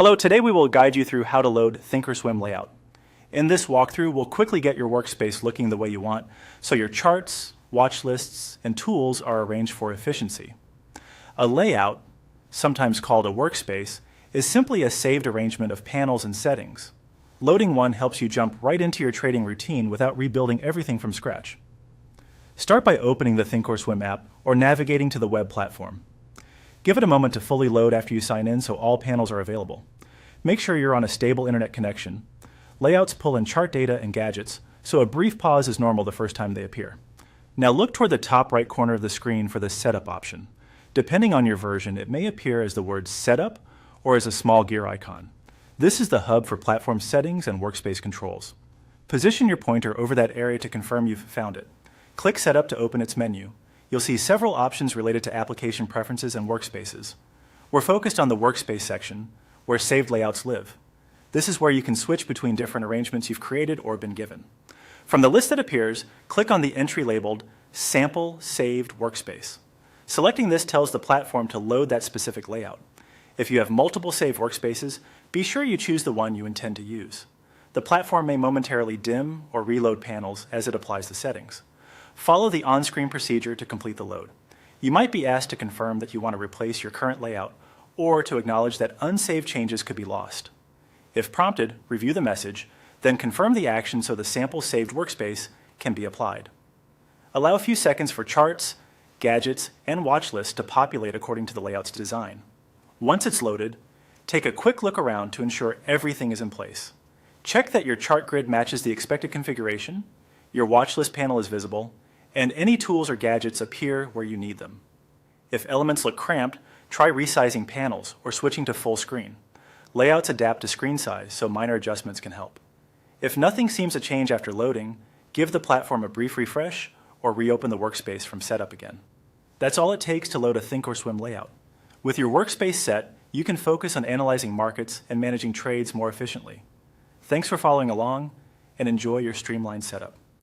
Hello, today we will guide you through how to load Thinkorswim layout. In this walkthrough, we'll quickly get your workspace looking the way you want, so your charts, watch lists, and tools are arranged for efficiency. A layout, sometimes called a workspace, is simply a saved arrangement of panels and settings. Loading one helps you jump right into your trading routine without rebuilding everything from scratch. Start by opening the Thinkorswim app or navigating to the web platform. Give it a moment to fully load after you sign in so all panels are available. Make sure you're on a stable internet connection. Layouts pull in chart data and gadgets, so a brief pause is normal the first time they appear. Now look toward the top right corner of the screen for the Setup option. Depending on your version, it may appear as the word Setup or as a small gear icon. This is the hub for platform settings and workspace controls. Position your pointer over that area to confirm you've found it. Click Setup to open its menu. You'll see several options related to application preferences and workspaces. We're focused on the workspace section, where saved layouts live. This is where you can switch between different arrangements you've created or been given. From the list that appears, click on the entry labeled Sample Saved Workspace. Selecting this tells the platform to load that specific layout. If you have multiple saved workspaces, be sure you choose the one you intend to use. The platform may momentarily dim or reload panels as it applies the settings. Follow the on-screen procedure to complete the load. You might be asked to confirm that you want to replace your current layout or to acknowledge that unsaved changes could be lost. If prompted, review the message, then confirm the action so the sample saved workspace can be applied. Allow a few seconds for charts, gadgets, and watch lists to populate according to the layout's design. Once it's loaded, take a quick look around to ensure everything is in place. Check that your chart grid matches the expected configuration, your watch list panel is visible, and any tools or gadgets appear where you need them. If elements look cramped, try resizing panels or switching to full screen. Layouts adapt to screen size, so minor adjustments can help. If nothing seems to change after loading, give the platform a brief refresh or reopen the workspace from setup again. That's all it takes to load a Thinkorswim layout. With your workspace set, you can focus on analyzing markets and managing trades more efficiently. Thanks for following along, and enjoy your streamlined setup.